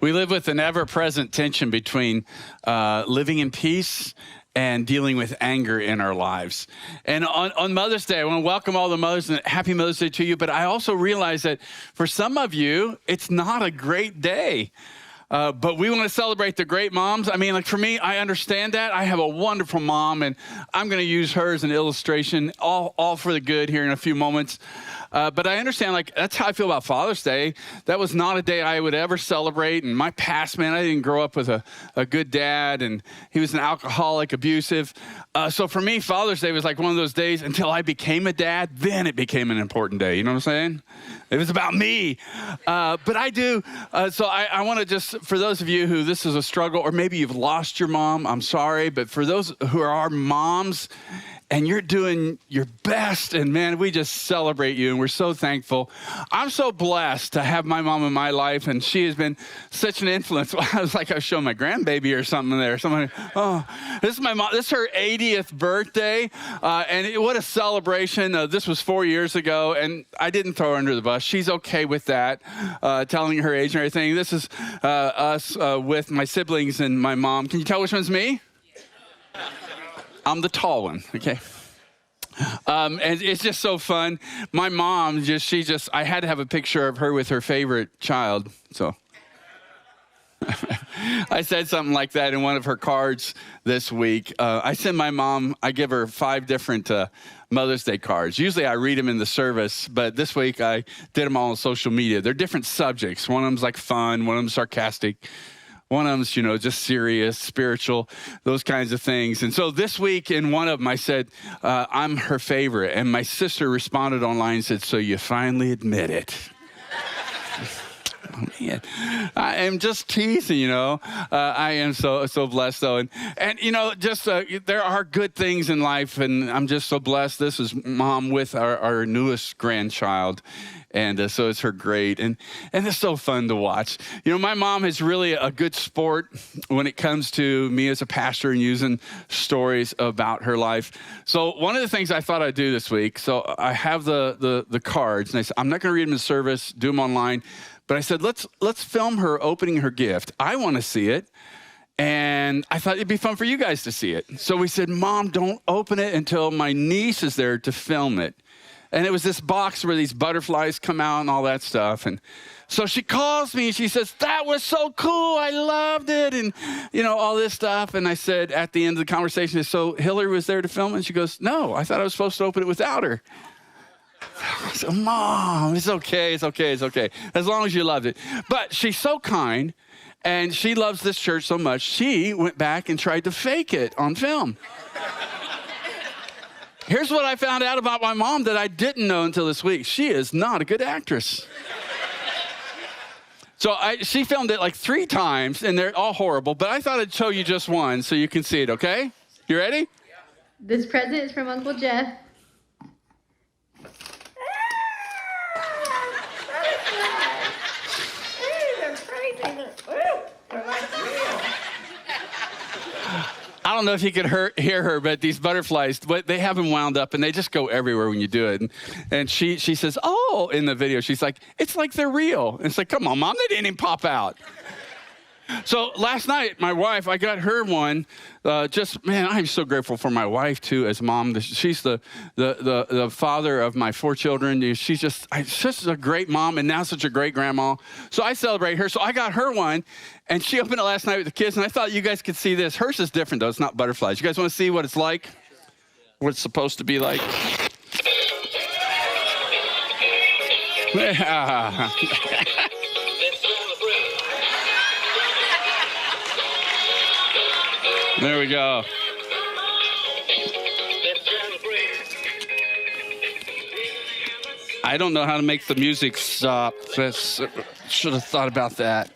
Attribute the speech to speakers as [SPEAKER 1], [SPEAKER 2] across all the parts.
[SPEAKER 1] We live with an ever-present tension between living in peace and dealing with anger in our lives. And on Mother's Day, I want to welcome all the mothers and happy Mother's Day to you. But I also realize that for some of you, it's not a great day. But we want to celebrate the great moms. I mean, like for me, I understand that. I have a wonderful mom, and I'm going to use her as an illustration, all for the good here in a few moments. But I understand, like, that's how I feel about Father's Day. That was not a day I would ever celebrate. And my past, man, I didn't grow up with a good dad, and he was an alcoholic, abusive. So for me, Father's Day was like one of those days until I became a dad. Then it became an important day. You know what I'm saying? It was about me. But I do. So I want to just, for those of you who this is a struggle, or maybe you've lost your mom, I'm sorry. But for those who are our moms, and you're doing your best, and man, we just celebrate you, and we're so thankful. I'm so blessed to have my mom in my life, and she has been such an influence. I was like, I was showing my grandbaby or something there. This is my mom. This is her 80th birthday, what a celebration. This was 4 years ago, and I didn't throw her under the bus. She's okay with that, telling her age and everything. This is us with my siblings and my mom. Can you tell which one's me? I'm the tall one, okay? And it's just so fun. My mom, I had to have a picture of her with her favorite child, so. I said something like that in one of her cards this week. I send my mom, I give her 5 different Mother's Day cards. Usually I read them in the service, but this week I did them all on social media. They're different subjects. One of them's like fun, one of them's sarcastic. One of them's, just serious, spiritual, those kinds of things. And so this week in one of them, I said, I'm her favorite. And my sister responded online and said, so you finally admit it. Oh, man. I am just teasing, I am so blessed, though. And there are good things in life, and I'm just so blessed. This is Mom with our newest grandchild. And so it's her great. And it's so fun to watch. My mom is really a good sport when it comes to me as a pastor and using stories about her life. So one of the things I thought I'd do this week, so I have the cards, and I said, I'm not going to read them in service, do them online. But I said, let's film her opening her gift. I want to see it. And I thought it'd be fun for you guys to see it. So we said, Mom, don't open it until my niece is there to film it. And it was this box where these butterflies come out and all that stuff. And so she calls me and she says, that was so cool. I loved it. And, all this stuff. And I said at the end of the conversation, so Hillary was there to film it? And she goes, no, I thought I was supposed to open it without her. I said, Mom, it's okay. As long as you loved it. But she's so kind, and she loves this church so much, she went back and tried to fake it on film. Here's what I found out about my mom that I didn't know until this week. She is not a good actress. So she filmed it like 3 times, and they're all horrible, but I thought I'd show you just one so you can see it, okay? You ready?
[SPEAKER 2] This present is from Uncle Jeff.
[SPEAKER 1] I don't know if you could hear her, but these butterflies, they have them wound up, and they just go everywhere when you do it. And she says, oh, in the video, she's like, it's like they're real. And it's like, come on, Mom, they didn't even pop out. So last night, my wife, I got her one. I'm so grateful for my wife, too, as mom. She's the father of my 4 children. She's just a great mom, and now such a great grandma. So I celebrate her. So I got her one, and she opened it last night with the kids, and I thought you guys could see this. Hers is different, though. It's not butterflies. You guys want to see what it's like? What it's supposed to be like? Yeah. There we go. I don't know how to make the music stop. Should have thought about that.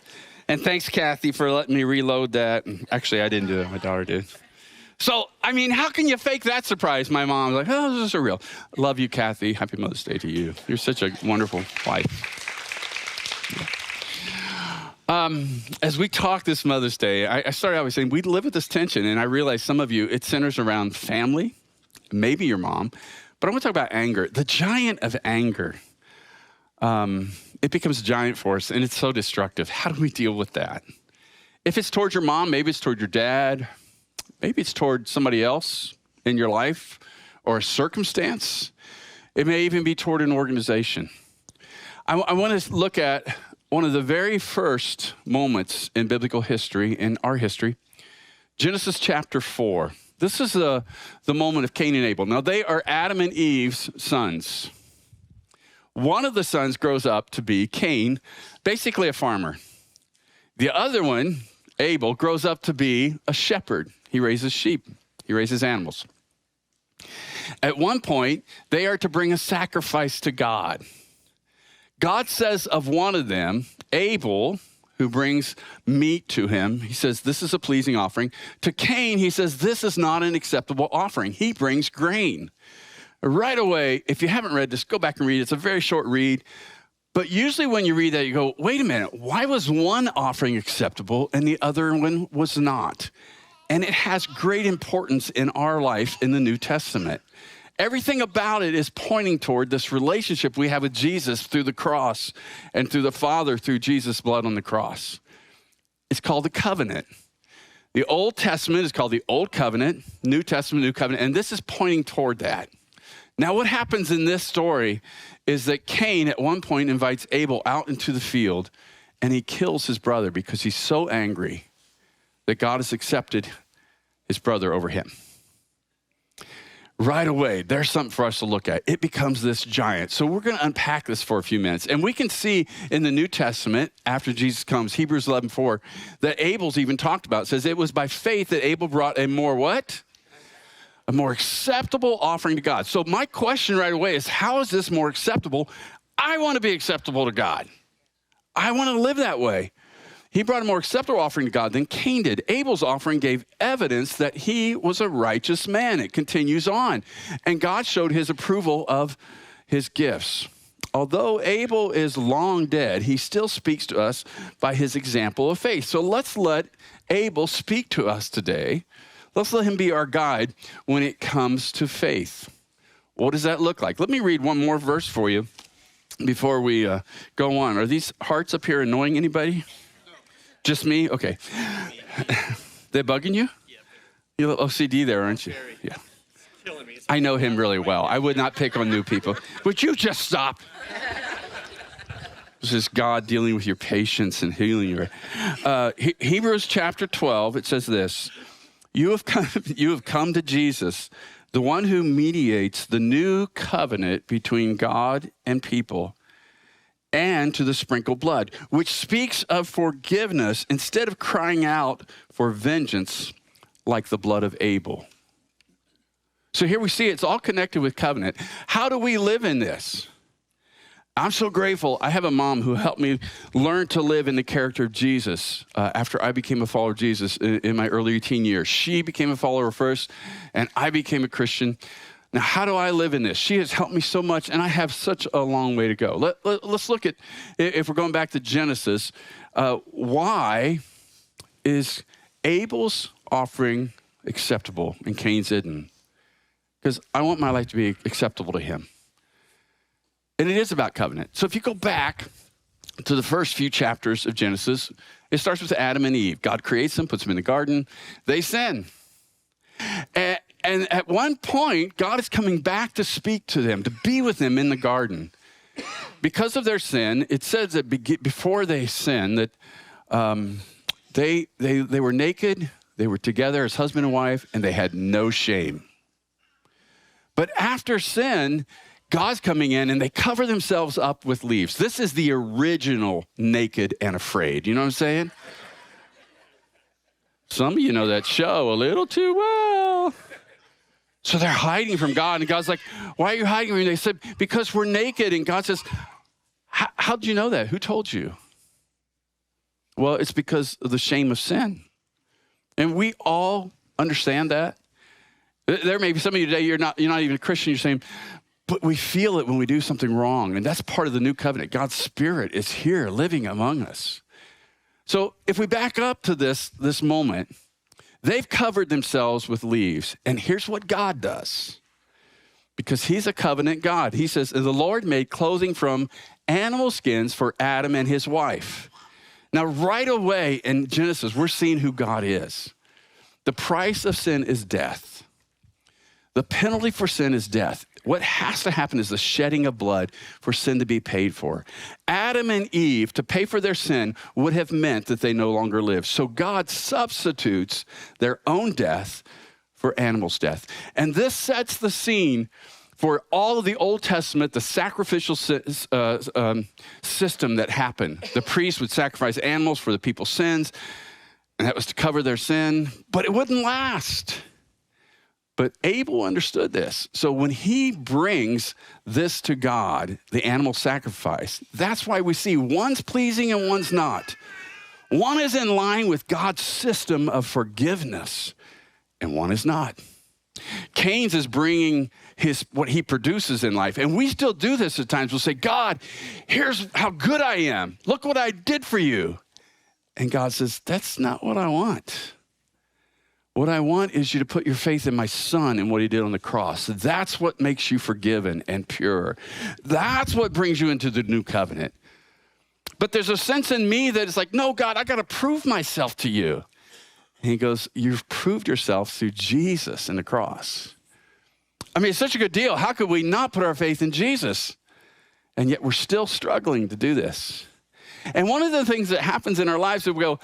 [SPEAKER 1] And thanks, Kathy, for letting me reload that. Actually, I didn't do it. My daughter did. So, I mean, how can you fake that surprise? My mom's like, oh, this is so real. Love you, Kathy. Happy Mother's Day to you. You're such a wonderful wife. As we talk this Mother's Day, I started always saying we live with this tension, and I realize some of you, it centers around family, maybe your mom, but I want to talk about anger. The giant of anger, it becomes a giant for us, and it's so destructive. How do we deal with that? If it's towards your mom, maybe it's toward your dad, maybe it's toward somebody else in your life or a circumstance. It may even be toward an organization. I want to look at one of the very first moments in biblical history, in our history, Genesis chapter 4. This is the moment of Cain and Abel. Now, they are Adam and Eve's sons. One of the sons grows up to be Cain, basically a farmer. The other one, Abel, grows up to be a shepherd. He raises sheep. He raises animals. At one point, they are to bring a sacrifice to God. God says of one of them, Abel, who brings meat to him, he says, this is a pleasing offering. To Cain, he says, this is not an acceptable offering. He brings grain. Right away, if you haven't read this, go back and read it. It's a very short read. But usually when you read that, you go, wait a minute, why was one offering acceptable and the other one was not? And it has great importance in our life in the New Testament. Everything about it is pointing toward this relationship we have with Jesus through the cross and through the Father through Jesus' blood on the cross. It's called the covenant. The Old Testament is called the Old Covenant, New Testament, New Covenant, and this is pointing toward that. Now, what happens in this story is that Cain at one point invites Abel out into the field and he kills his brother because he's so angry that God has accepted his brother over him. Right away, there's something for us to look at. It becomes this giant. So we're going to unpack this for a few minutes. And we can see in the New Testament, after Jesus comes, Hebrews 11:4, that Abel's even talked about. It says it was by faith that Abel brought a more what? A more acceptable offering to God. So my question right away is, how is this more acceptable? I want to be acceptable to God. I want to live that way. He brought a more acceptable offering to God than Cain did. Abel's offering gave evidence that he was a righteous man. It continues on. And God showed his approval of his gifts. Although Abel is long dead, he still speaks to us by his example of faith. So let's let Abel speak to us today. Let's let him be our guide when it comes to faith. What does that look like? Let me read one more verse for you before we go on. Are these hearts up here annoying anybody? Just me? Okay. They're bugging you?
[SPEAKER 3] Yeah.
[SPEAKER 1] You're a little OCD there, aren't you?
[SPEAKER 3] Very.
[SPEAKER 1] Yeah.
[SPEAKER 3] Killing me.
[SPEAKER 1] I know him really well. I would not pick on new people. Would you just stop? This is God dealing with your patience and healing you. Hebrews chapter 12, it says this. You have come to Jesus, the one who mediates the new covenant between God and people, and to the sprinkled blood, which speaks of forgiveness instead of crying out for vengeance like the blood of Abel. So here we see it's all connected with covenant. How do we live in this? I'm so grateful. I have a mom who helped me learn to live in the character of Jesus after I became a follower of Jesus in my early teen years. She became a follower first, and I became a Christian. Now, how do I live in this? She has helped me so much, and I have such a long way to go. Let's look at, if we're going back to Genesis, why is Abel's offering acceptable and Cain's isn't? Because I want my life to be acceptable to him. And it is about covenant. So if you go back to the first few chapters of Genesis, it starts with Adam and Eve. God creates them, puts them in the garden. They sin. And at one point, God is coming back to speak to them, to be with them in the garden. Because of their sin, it says that before they sinned, that they were naked, they were together as husband and wife, and they had no shame. But after sin, God's coming in and they cover themselves up with leaves. This is the original Naked and Afraid. You know what I'm saying? Some of you know that show a little too well. So they're hiding from God. And God's like, why are you hiding from me? They said, because we're naked. And God says, how'd you know that? Who told you? Well, it's because of the shame of sin. And we all understand that. There may be some of you today, you're not even a Christian, you're saying, but we feel it when we do something wrong. And that's part of the new covenant. God's Spirit is here living among us. So if we back up to this moment, they've covered themselves with leaves. And here's what God does. Because he's a covenant God. He says, the Lord made clothing from animal skins for Adam and his wife. Now, right away in Genesis, we're seeing who God is. The price of sin is death. The penalty for sin is death. What has to happen is the shedding of blood for sin to be paid for. Adam and Eve, to pay for their sin, would have meant that they no longer live. So God substitutes their own death for animals' death. And this sets the scene for all of the Old Testament, the sacrificial system that happened. The priests would sacrifice animals for the people's sins, and that was to cover their sin, but it wouldn't last. But Abel understood this. So when he brings this to God, the animal sacrifice, that's why we see one's pleasing and one's not. One is in line with God's system of forgiveness, and one is not. Cain's is bringing what he produces in life. And we still do this at times. We'll say, God, here's how good I am. Look what I did for you. And God says, that's not what I want. What I want is you to put your faith in my son and what he did on the cross. That's what makes you forgiven and pure. That's what brings you into the new covenant. But there's a sense in me that is like, no, God, I got to prove myself to you. And he goes, you've proved yourself through Jesus and the cross. I mean, it's such a good deal. How could we not put our faith in Jesus? And yet we're still struggling to do this. And one of the things that happens in our lives is we go,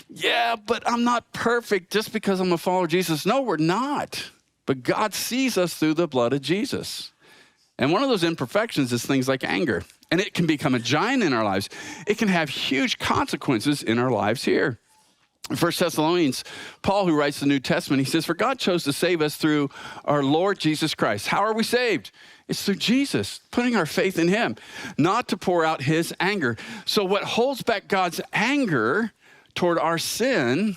[SPEAKER 1] yeah, but I'm not perfect just because I'm a follower of Jesus. No, we're not. But God sees us through the blood of Jesus. And one of those imperfections is things like anger. And it can become a giant in our lives. It can have huge consequences in our lives here. In 1 Thessalonians, Paul, who writes the New Testament, he says, for God chose to save us through our Lord Jesus Christ. How are we saved? It's through Jesus, putting our faith in him, not to pour out his anger. So what holds back God's anger toward our sin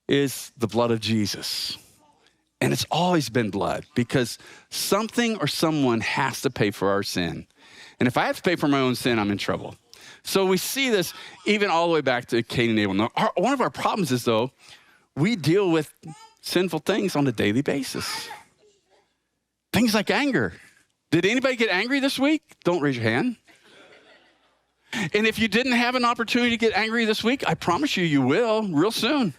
[SPEAKER 1] is the blood of Jesus. And it's always been blood because something or someone has to pay for our sin. And if I have to pay for my own sin, I'm in trouble. So we see this even all the way back to Cain and Abel. Now, one of our problems is, though, we deal with sinful things on a daily basis. Things like anger. Did anybody get angry this week? Don't raise your hand. And if you didn't have an opportunity to get angry this week, I promise you will real soon.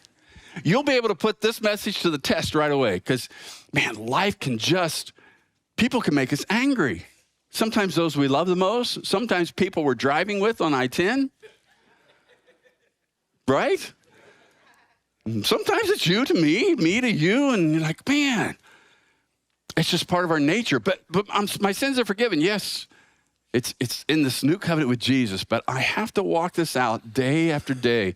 [SPEAKER 1] You'll be able to put this message to the test right away because, man, life people can make us angry. Sometimes those we love the most. Sometimes people we're driving with on I-10. Right? Sometimes it's you to me to you, and you're like, man, it's just part of our nature. But my sins are forgiven. Yes, it's in this new covenant with Jesus, but I have to walk this out day after day.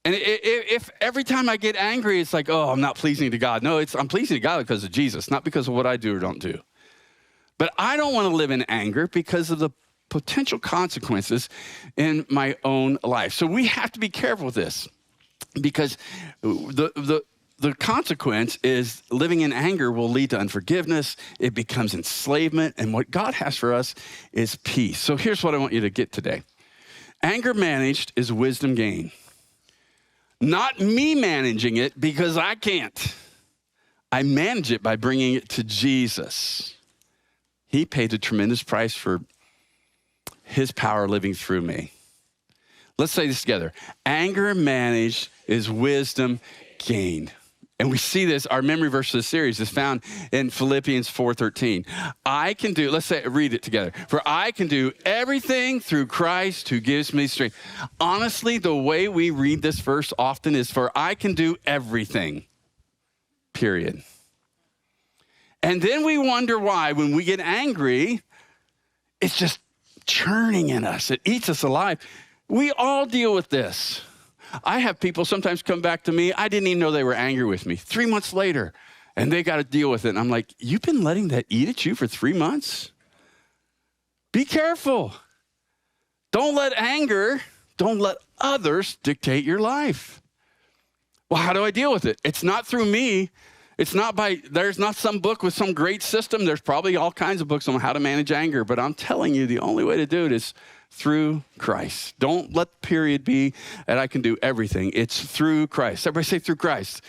[SPEAKER 1] And if every time I get angry, it's like, oh, I'm not pleasing to God. No, I'm pleasing to God because of Jesus, not because of what I do or don't do. But I don't want to live in anger because of the potential consequences in my own life. So we have to be careful with this because the consequence is living in anger will lead to unforgiveness. It becomes enslavement. And what God has for us is peace. So here's what I want you to get today. Anger managed is wisdom gained. Not me managing it because I can't. I manage it by bringing it to Jesus. He paid a tremendous price for his power living through me. Let's say this together. Anger managed is wisdom gained. And we see this, our memory verse of the series is found in Philippians 4:13. Read it together. For I can do everything through Christ who gives me strength. Honestly, the way we read this verse often is for I can do everything, period. And then we wonder why when we get angry, it's just churning in us. It eats us alive. We all deal with this. I have people sometimes come back to me. I didn't even know they were angry with me. 3 months later, And they got to deal with it. And I'm like, you've been letting that eat at you for 3 months? Be careful. Don't let others dictate your life. Well, how do I deal with it? It's not through me. There's not some book with some great system. There's probably all kinds of books on how to manage anger, but I'm telling you, the only way to do it is through Christ. Don't let the period be that I can do everything. It's through Christ. Everybody say through Christ.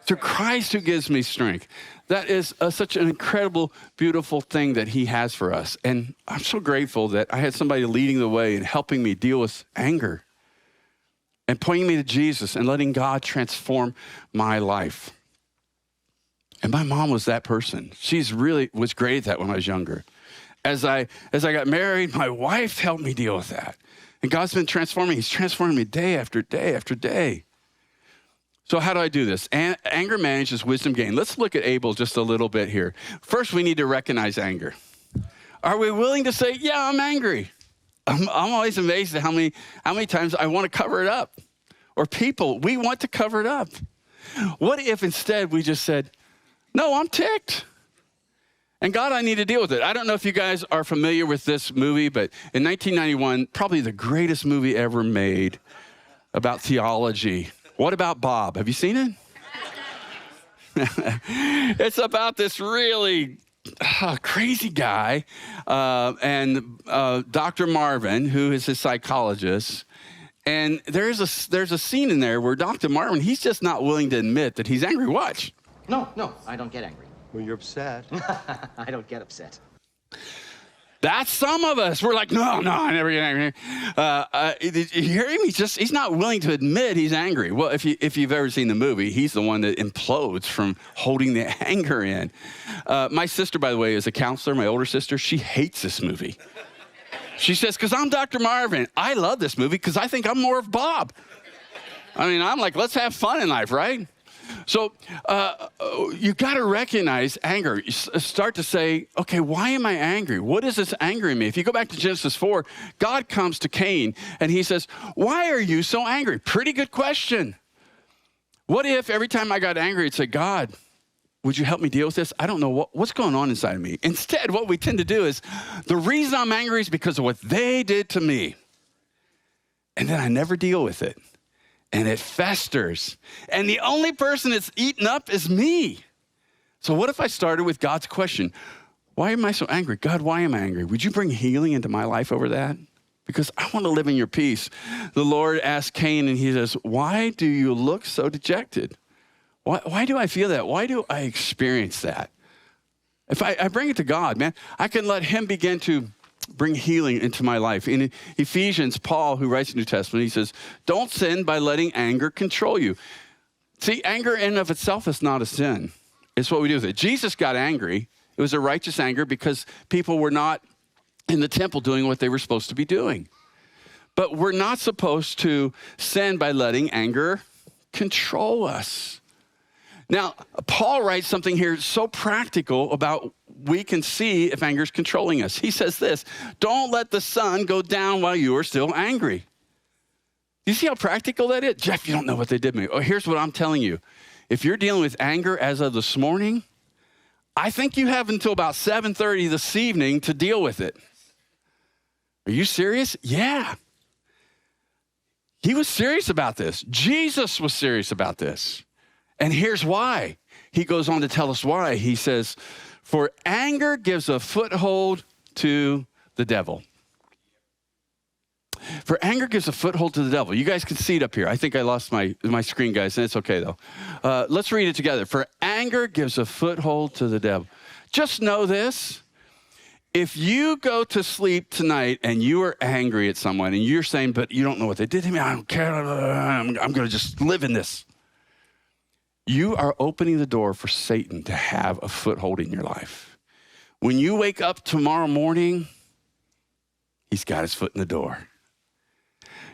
[SPEAKER 1] Through Christ who gives me strength. That is such an incredible, beautiful thing that he has for us. And I'm so grateful that I had somebody leading the way and helping me deal with anger and pointing me to Jesus and letting God transform my life. And my mom was that person. She's really was great at that when I was younger. As I got married, my wife helped me deal with that. And God's been transforming. He's transforming me day after day after day. So how do I do this? Anger managed is wisdom gained. Let's look at Abel just a little bit here. First, we need to recognize anger. Are we willing to say, yeah, I'm angry? I'm always amazed at how many times I want to cover it up. Or people, we want to cover it up. What if instead we just said, no, I'm ticked. And God, I need to deal with it. I don't know if you guys are familiar with this movie, but in 1991, probably the greatest movie ever made about theology. What About Bob? Have you seen it? It's about this really crazy guy and Dr. Marvin, who is his psychologist. And there's a scene in there where Dr. Marvin, he's just not willing to admit that he's angry. Watch.
[SPEAKER 3] No, I don't get angry.
[SPEAKER 4] Well, you're upset.
[SPEAKER 3] I don't get upset.
[SPEAKER 1] That's some of us. We're like, no, I never get angry. You hear him? He's not willing to admit he's angry. Well, if you've ever seen the movie, he's the one that implodes from holding the anger in. My sister, by the way, is a counselor, my older sister. She hates this movie. She says, because I'm Dr. Marvin. I love this movie because I think I'm more of Bob. I mean, I'm like, let's have fun in life, right? So you got to recognize anger. You start to say, okay, why am I angry? What is this angering me? If you go back to Genesis 4, God comes to Cain and he says, why are you so angry? Pretty good question. What if every time I got angry, I'd say, God, would you help me deal with this? I don't know what's going on inside of me. Instead, what we tend to do is, the reason I'm angry is because of what they did to me. And then I never deal with it. And it festers. And the only person it's eaten up is me. So what if I started with God's question? Why am I so angry? God, why am I angry? Would you bring healing into my life over that? Because I want to live in your peace. The Lord asked Cain and he says, why do you look so dejected? Why do I feel that? Why do I experience that? If I bring it to God, man, I can let him begin to bring healing into my life. In Ephesians, Paul, who writes the New Testament, he says, don't sin by letting anger control you. See, anger in and of itself is not a sin. It's what we do with it. Jesus got angry. It was a righteous anger because people were not in the temple doing what they were supposed to be doing. But we're not supposed to sin by letting anger control us. Now, Paul writes something here so practical about we can see if anger is controlling us. He says this, don't let the sun go down while you are still angry. Do you see how practical that is? Jeff, you don't know what they did to me. Oh, here's what I'm telling you. If you're dealing with anger as of this morning, I think you have until about 7:30 this evening to deal with it. Are you serious? Yeah. He was serious about this. Jesus was serious about this. And here's why. He goes on to tell us why. He says, for anger gives a foothold to the devil. For anger gives a foothold to the devil. You guys can see it up here. I think I lost my screen, guys, and it's okay, though. Let's read it together. For anger gives a foothold to the devil. Just know this. If you go to sleep tonight and you are angry at someone and you're saying, but you don't know what they did to me, I don't care, I'm going to just live in this. You are opening the door for Satan to have a foothold in your life. When you wake up tomorrow morning, he's got his foot in the door.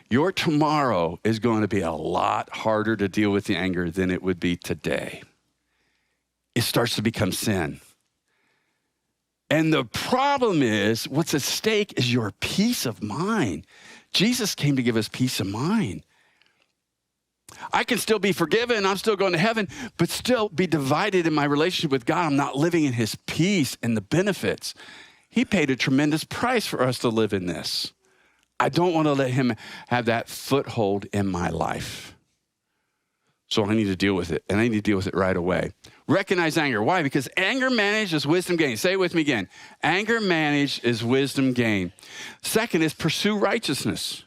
[SPEAKER 1] Your tomorrow is going to be a lot harder to deal with the anger than it would be today. It starts to become sin. And the problem is, what's at stake is your peace of mind. Jesus came to give us peace of mind. I can still be forgiven. I'm still going to heaven, but still be divided in my relationship with God. I'm not living in his peace and the benefits. He paid a tremendous price for us to live in this. I don't want to let him have that foothold in my life. So I need to deal with it, and I need to deal with it right away. Recognize anger. Why? Because anger managed is wisdom gained. Say it with me again. Anger managed is wisdom gained. Second is pursue righteousness.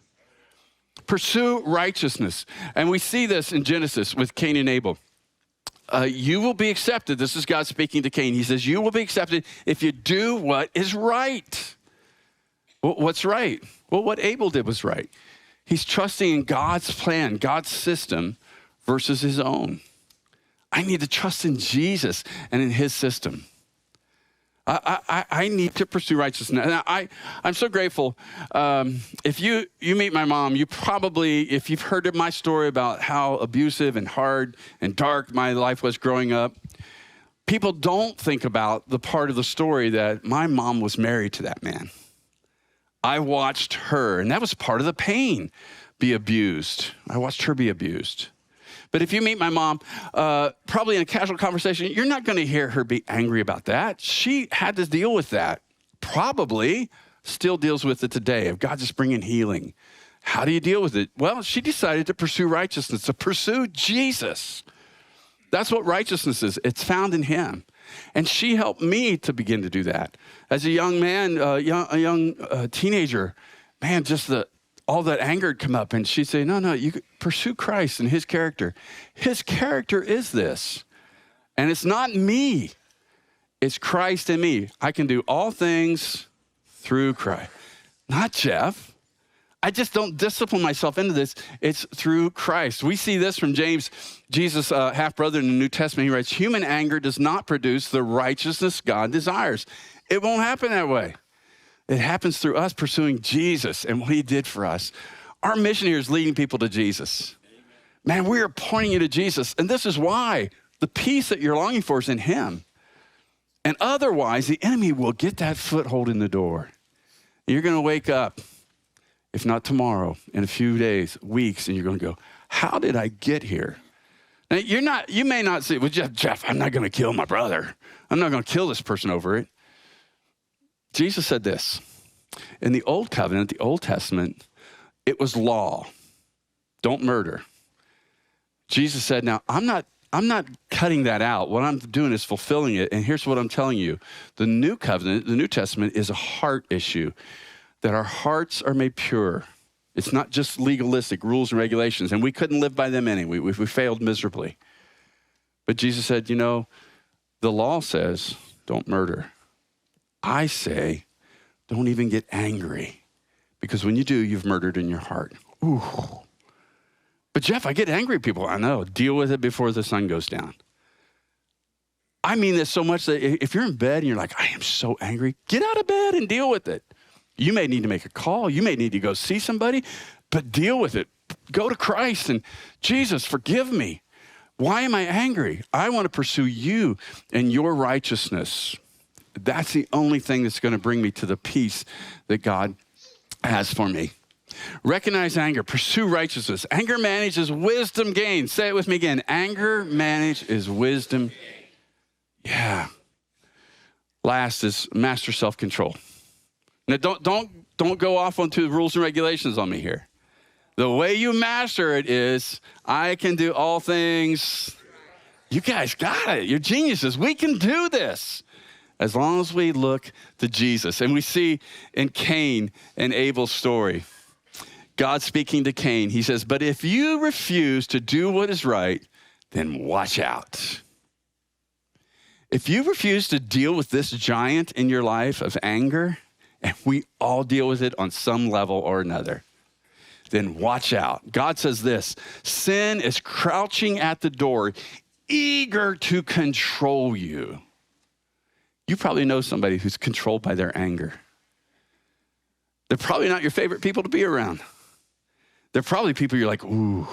[SPEAKER 1] Pursue righteousness. And we see this in Genesis with Cain and Abel. You will be accepted. This is God speaking to Cain. He says, you will be accepted if you do what is right. Well, what's right? Well, what Abel did was right. He's trusting in God's plan, God's system versus his own. I need to trust in Jesus and in his system. I need to pursue righteousness. And I'm so grateful. If you meet my mom, you probably, if you've heard of my story about how abusive and hard and dark my life was growing up, people don't think about the part of the story that my mom was married to that man. I watched her, and that was part of the pain, be abused. I watched her be abused. But if you meet my mom, probably in a casual conversation, you're not going to hear her be angry about that. She had to deal with that. Probably still deals with it today, of God just bringing healing. How do you deal with it? Well, she decided to pursue righteousness, to pursue Jesus. That's what righteousness is. It's found in him. And she helped me to begin to do that. As a young man, a young teenager, man, just all that anger would come up, and she'd say, no, you pursue Christ and his character. His character is this. And it's not me. It's Christ in me. I can do all things through Christ. Not Jeff. I just don't discipline myself into this. It's through Christ. We see this from James, Jesus' half-brother in the New Testament. He writes, human anger does not produce the righteousness God desires. It won't happen that way. It happens through us pursuing Jesus and what he did for us. Our mission here is leading people to Jesus. Man, we are pointing you to Jesus. And this is why the peace that you're longing for is in him. And otherwise, the enemy will get that foothold in the door. You're going to wake up, if not tomorrow, in a few days, weeks, and you're going to go, how did I get here? Now, you may not say, well, Jeff, I'm not going to kill my brother. I'm not going to kill this person over it. Jesus said this, in the Old Covenant, the Old Testament, it was law. Don't murder. Jesus said, now, I'm not cutting that out. What I'm doing is fulfilling it. And here's what I'm telling you. The New Covenant, the New Testament, is a heart issue, that our hearts are made pure. It's not just legalistic rules and regulations, and we couldn't live by them anyway. We failed miserably. But Jesus said, the law says, don't murder. I say, don't even get angry, because when you do, you've murdered in your heart. Ooh. But Jeff, I get angry at people. I know. Deal with it before the sun goes down. I mean this so much that if you're in bed and you're like, I am so angry, get out of bed and deal with it. You may need to make a call. You may need to go see somebody, but deal with it. Go to Christ and Jesus, forgive me. Why am I angry? I want to pursue you and your righteousness. That's the only thing that's going to bring me to the peace that God has for me. Recognize anger, pursue righteousness. Anger managed is wisdom gained. Say it with me again. Anger managed is wisdom. Yeah. Last is master self-control. Now don't go off onto the rules and regulations on me here. The way you master it is, I can do all things. You guys got it. You're geniuses. We can do this. As long as we look to Jesus. And we see in Cain and Abel's story, God speaking to Cain, he says, but if you refuse to do what is right, then watch out. If you refuse to deal with this giant in your life of anger, and we all deal with it on some level or another, then watch out. God says this, sin is crouching at the door, eager to control you. You probably know somebody who's controlled by their anger. They're probably not your favorite people to be around. They're probably people you're like, ooh.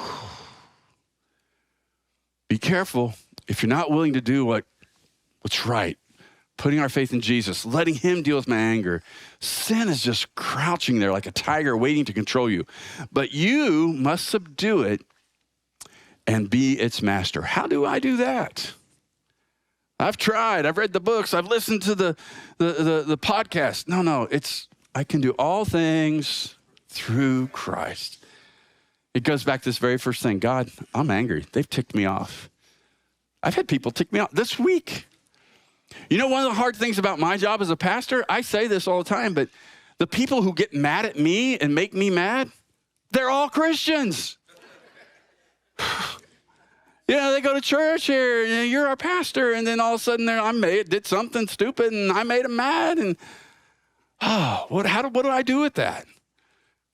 [SPEAKER 1] Be careful. If you're not willing to do what's right, putting our faith in Jesus, letting him deal with my anger, sin is just crouching there like a tiger waiting to control you. But you must subdue it and be its master. How do I do that? I've tried. I've read the books. I've listened to the podcast. No, I can do all things through Christ. It goes back to this very first thing. God, I'm angry. They've ticked me off. I've had people tick me off this week. You know, one of the hard things about my job as a pastor, I say this all the time, but the people who get mad at me and make me mad, they're all Christians. You know, they go to church here, and you're our pastor, and then all of a sudden did something stupid, and I made them mad, and what do I do with that?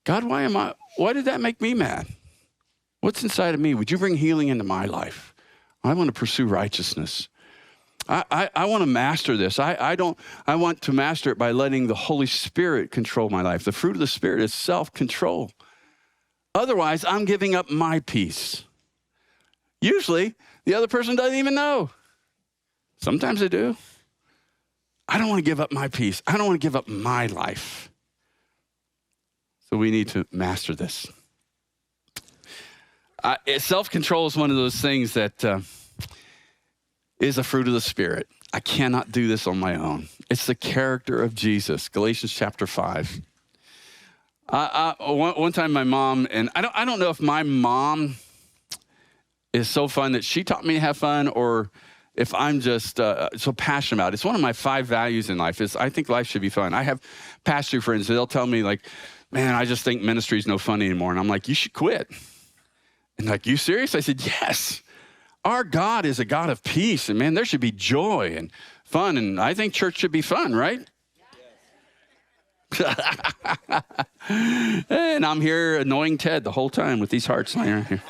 [SPEAKER 1] God, why did that make me mad? What's inside of me? Would you bring healing into my life? I want to pursue righteousness. I want to master this. I want to master it by letting the Holy Spirit control my life. The fruit of the Spirit is self-control. Otherwise, I'm giving up my peace. Usually, the other person doesn't even know. Sometimes they do. I don't want to give up my peace. I don't want to give up my life. So we need to master this. Self-control is one of those things that is a fruit of the Spirit. I cannot do this on my own. It's the character of Jesus. Galatians chapter 5. One time my mom, and I don't know if my mom is so fun that she taught me to have fun, or if I'm just so passionate about it. It's one of my 5 values in life is I think life should be fun. I have pastor friends, they'll tell me like, man, I just think ministry is no fun anymore. And I'm like, you should quit. And like, you serious? I said, yes. Our God is a God of peace. And man, there should be joy and fun. And I think church should be fun, right? And I'm here annoying Ted the whole time with these hearts laying right here.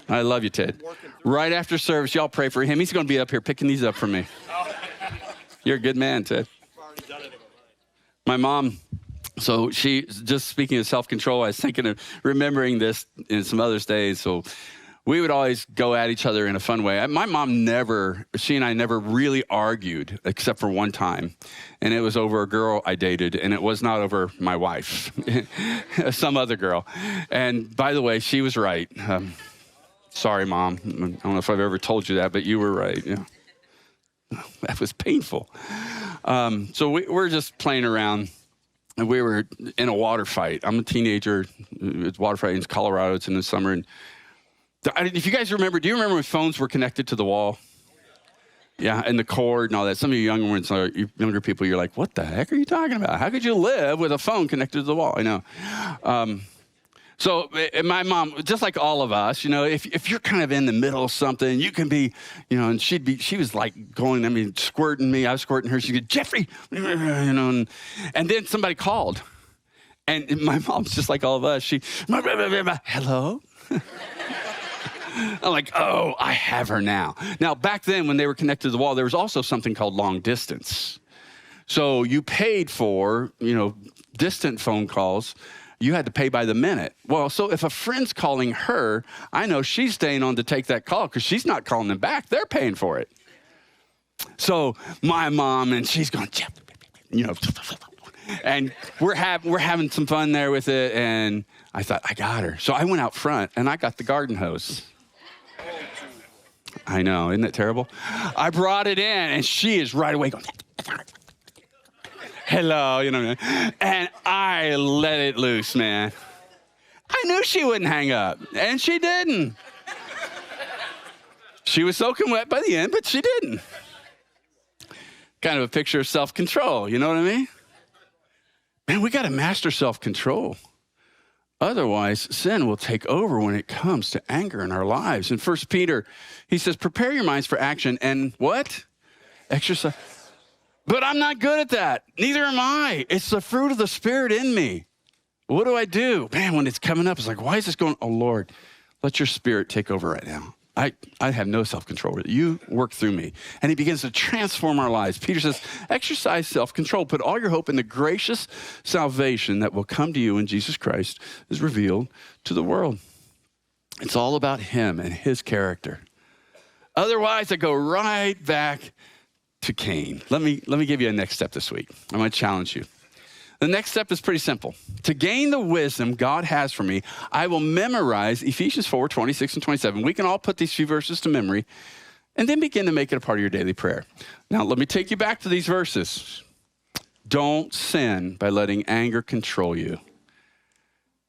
[SPEAKER 1] I love you, Ted. Right after service, y'all pray for him. He's going to be up here picking these up for me. You're a good man, Ted. My mom, so she, just speaking of self-control, I was thinking of remembering this in some other days. So we would always go at each other in a fun way. My mom she and I never really argued except for one time. And it was over a girl I dated, and it was not over my wife, some other girl. And by the way, she was right. Sorry, Mom. I don't know if I've ever told you that, but you were right. Yeah. That was painful. So we're just playing around, and we were in a water fight. I'm a teenager. It's water fight in Colorado. It's in the summer. And if you guys remember, do you remember when phones were connected to the wall? Yeah, and the cord and all that. Some of you younger people, you're like, what the heck are you talking about? How could you live with a phone connected to the wall? I know. So my mom, just like all of us, you know, if you're kind of in the middle of something, you can be, you know, and she was like squirting me. I was squirting her. She'd go, Jeffrey, you know, and then somebody called. And my mom's just like all of us. She, hello? I'm like, oh, I have her now. Now, back then when they were connected to the wall, there was also something called long distance. So you paid for, you know, distant phone calls. You had to pay by the minute. Well, so if a friend's calling her, I know she's staying on to take that call because she's not calling them back. They're paying for it. So my mom, and she's going, you know, and we're having some fun there with it. And I thought, I got her. So I went out front and I got the garden hose. I know, isn't it terrible? I brought it in and she is right away going, hello, you know, and I let it loose, man. I knew she wouldn't hang up, and she didn't. She was soaking wet by the end, but she didn't. Kind of a picture of self-control, you know what I mean? Man, we got to master self-control. Otherwise, sin will take over when it comes to anger in our lives. In 1 Peter, he says, prepare your minds for action and what? Exercise. But I'm not good at that. Neither am I. It's the fruit of the Spirit in me. What do I do? Man, when it's coming up, it's like, why is this going? Oh, Lord, let your Spirit take over right now. I have no self-control with it. You work through me. And he begins to transform our lives. Peter says, exercise self-control. Put all your hope in the gracious salvation that will come to you when Jesus Christ is revealed to the world. It's all about him and his character. Otherwise, I go right back to Cain. Let me give you a next step this week. I'm going to challenge you. The next step is pretty simple. To gain the wisdom God has for me, I will memorize Ephesians 4, 26 and 27. We can all put these few verses to memory and then begin to make it a part of your daily prayer. Now, let me take you back to these verses. Don't sin by letting anger control you.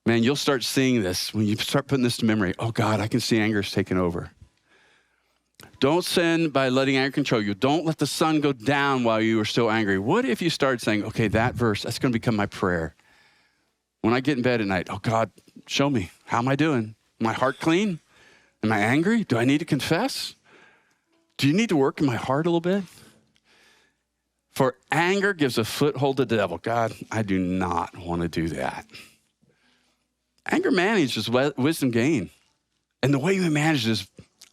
[SPEAKER 1] Man, you'll start seeing this when you start putting this to memory. Oh God, I can see anger is taking over. Don't sin by letting anger control you. Don't let the sun go down while you are still angry. What if you start saying, okay, that verse, that's going to become my prayer. When I get in bed at night, oh God, show me, how am I doing? My heart clean? Am I angry? Do I need to confess? Do you need to work in my heart a little bit? For anger gives a foothold to the devil. God, I do not want to do that. Anger manages wisdom gain. And the way we manage it is,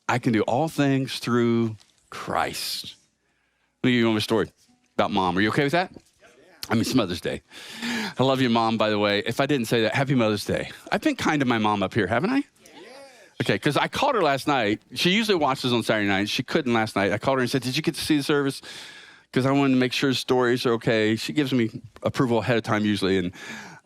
[SPEAKER 1] I can do all things through Christ. Let me give you one story about Mom. Are you okay with that? I mean, it's Mother's Day. I love you, Mom, by the way. If I didn't say that, happy Mother's Day. I've been kind to my mom up here, haven't I? Okay, because I called her last night. She usually watches on Saturday night. She couldn't last night. I called her and said, did you get to see the service? Because I wanted to make sure the stories are okay. She gives me approval ahead of time usually.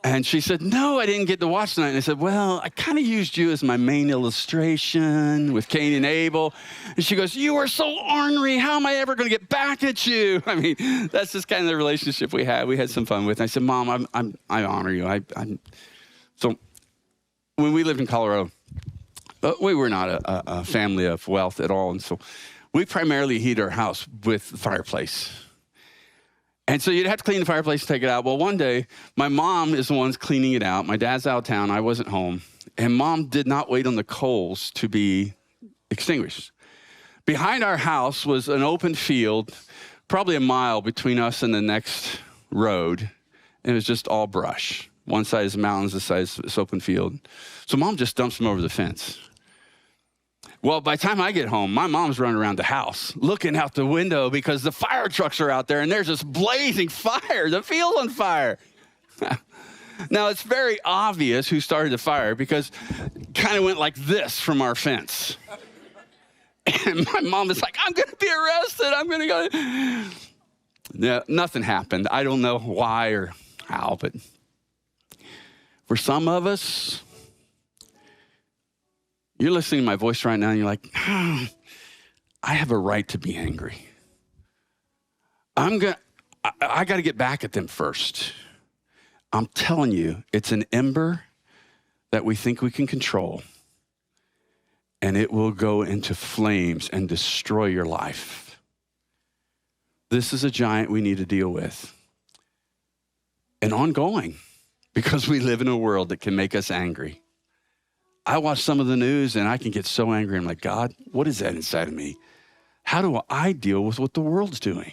[SPEAKER 1] And she said, no, I didn't get to watch tonight. And I said, well, I kind of used you as my main illustration with Cain and Abel. And she goes, you are so ornery. How am I ever going to get back at you? I mean, that's just kind of the relationship we had. We had some fun with it. And I said, Mom, I honor you. So when we lived in Colorado, we were not a family of wealth at all. And so we primarily heat our house with the fireplace. And so you'd have to clean the fireplace and take it out. Well, one day, my mom is the one cleaning it out. My dad's out of town. I wasn't home. And Mom did not wait on the coals to be extinguished. Behind our house was an open field, probably a mile between us and the next road. And it was just all brush. One side is mountains, the side is this open field. So Mom just dumps them over the fence. Well, by the time I get home, my mom's running around the house looking out the window because the fire trucks are out there and there's this blazing fire. The field's on fire. Now, it's very obvious who started the fire because it kind of went like this from our fence. And my mom is like, I'm going to be arrested. I'm going to go. No, nothing happened. I don't know why or how, but for some of us, you're listening to my voice right now and you're like, I have a right to be angry. I got to get back at them first. I'm telling you, it's an ember that we think we can control, and it will go into flames and destroy your life. This is a giant we need to deal with. And ongoing, because we live in a world that can make us angry. I watch some of the news and I can get so angry. I'm like, God, what is that inside of me? How do I deal with what the world's doing?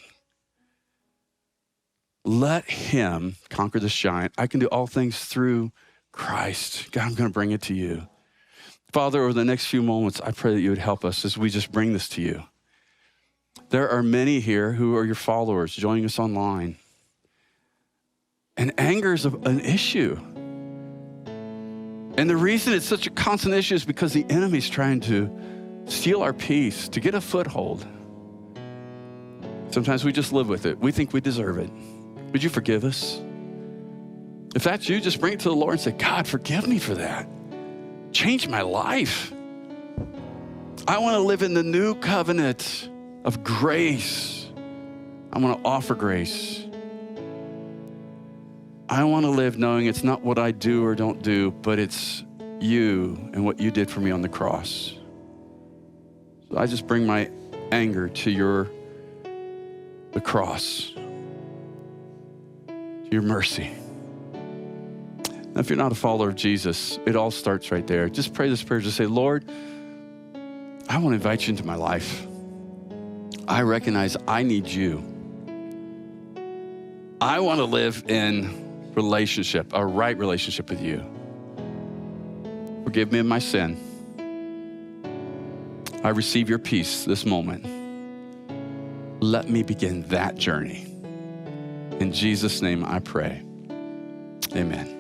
[SPEAKER 1] Let him conquer this giant. I can do all things through Christ. God, I'm going to bring it to you. Father, over the next few moments, I pray that you would help us as we just bring this to you. There are many here who are your followers joining us online. And anger is an issue. And the reason it's such a constant issue is because the enemy's trying to steal our peace, to get a foothold. Sometimes we just live with it. We think we deserve it. Would you forgive us? If that's you, just bring it to the Lord and say, God, forgive me for that. Change my life. I want to live in the new covenant of grace. I want to offer grace. I want to live knowing it's not what I do or don't do, but it's you and what you did for me on the cross. So I just bring my anger to the cross, to your mercy. Now, if you're not a follower of Jesus, it all starts right there. Just pray this prayer. Just say, Lord, I want to invite you into my life. I recognize I need you. I want to live in relationship, a right relationship with you. Forgive me of my sin. I receive your peace this moment. Let me begin that journey. In Jesus' name I pray. Amen.